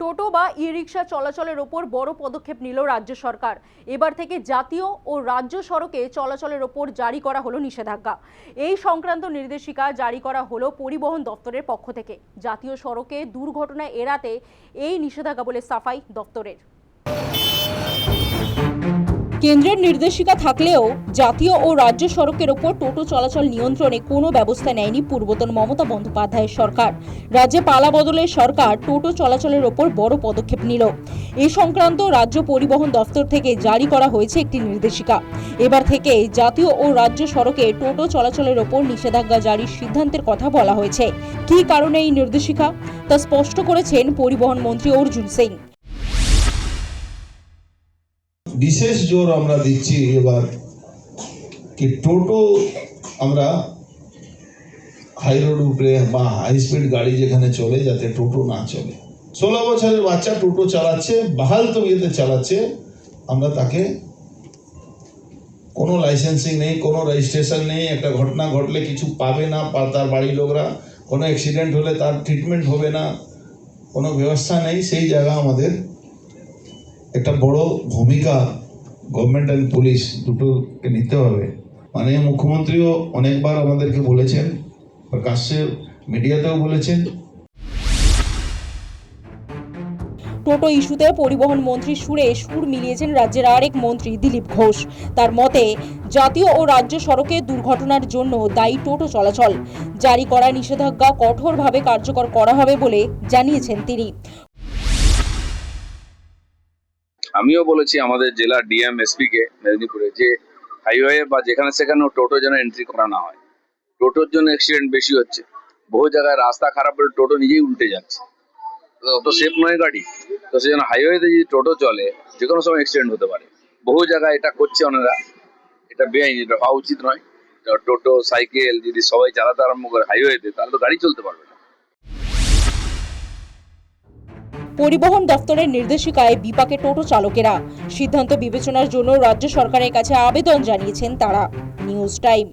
টোটো বা ই রিক্সা চলাচলের ওপর বড় পদক্ষেপ নিল রাজ্য সরকার। এবার থেকে জাতীয় ও রাজ্য সড়কে চলাচলের ওপর জারি করা হলো নিষেধাজ্ঞা। এই সংক্রান্ত নির্দেশিকা জারি করা হলো পরিবহন দপ্তরের পক্ষ থেকে। জাতীয় সড়কে দুর্ঘটনা এড়াতে এই নিষেধাজ্ঞা বলে সাফাই দপ্তরের। কেন্দ্রের নির্দেশিকা থাকলেও জাতীয় ও রাজ্য সড়কের ওপর টোটো চলাচল নিয়ন্ত্রণে কোনো ব্যবস্থা নেয়নি পূর্বতন মমতা বন্দ্যোপাধ্যায়ের সরকার। রাজ্যে পালা বদলের সরকার টোটো চলাচলের ওপর বড় পদক্ষেপ নিল। এই সংক্রান্ত রাজ্য পরিবহন দপ্তর থেকে জারি করা হয়েছে একটি নির্দেশিকা। এবার থেকে জাতীয় ও রাজ্য সড়কে টোটো চলাচলের ওপর নিষেধাজ্ঞা জারির সিদ্ধান্তের কথা বলা হয়েছে। কী কারণে এই নির্দেশিকা তা স্পষ্ট করেছেন পরিবহন মন্ত্রী অর্জুন সিং। বিশেষ জোর আমরা দিচ্ছি এবার কি টোটো আমরা হাই রোড উপরে বা হাই স্পিড গাড়ি যেখানে চলে যাতে টোটো না চলে। 16 বছরের বাচ্চা টোটো চালাচ্ছে, বাহাল তবিয়তে চালাচ্ছে, আমরা তাকে কোনো লাইসেন্সিং নেই, কোনো রেজিস্ট্রেশন নেই, একটা ঘটনা ঘটলে কিছু পাবে না, তার বাড়ির লোকরা কোনো অ্যাক্সিডেন্ট হলে তার ট্রিটমেন্ট হবে না, কোনো ব্যবস্থা নেই। সেই জায়গা আমাদের একটা বড় ভূমিকা গভর্নমেন্ট অ্যান্ড পুলিশ দুটোকে নিতে হবে। মাননীয় মুখ্যমন্ত্রীও অনেকবার আমাদেরকে বলেছেন, প্রকাশ্যে মিডিয়াতেও বলেছেন। টোটো ইস্যুতে পরিবহন মন্ত্রী সুরে সুর মিলিয়েছেন রাজ্যের আরেক মন্ত্রী দিলীপ ঘোষ। তার মতে জাতীয় ও রাজ্য সড়কে দুর্ঘটনার জন্য দায়ী টোটো চলাচল। জারি করা নিষেধাজ্ঞা কঠোরভাবে কার্যকর করা হবে বলে জানিয়েছেন তিনি। আমিও বলেছি আমাদের জেলা ডিএম এসপি কে মেদিনীপুরে যে হাইওয়ে বা যেখানে সেখানে টোটো যেন এন্ট্রি করা না হয়। টোটোর জন্য অ্যাক্সিডেন্ট বেশি হচ্ছে, বহু জায়গায় রাস্তা খারাপ হলে টোটো নিজেই উল্টে যাচ্ছে, অত সেফ নয় গাড়ি। তো সেই জন্য হাইওয়েতে যদি টোটো চলে যে কোনো সময় অ্যাক্সিডেন্ট হতে পারে। বহু জায়গায় এটা করছে ওনারা, এটা বেআইনি, এটা হওয়া উচিত নয়। টোটো সাইকেল যদি সবাই চালাতে আরম্ভ করে হাইওয়েতে তাহলে তো গাড়ি চলতে পারবে না। পরিবহন দপ্তরের নির্দেশিকায় বিপাকে টোটো চালকেরা। সিদ্ধান্ত বিবেচনার জন্য রাজ্য সরকারের কাছে আবেদন জানিয়েছেন তারা। News time.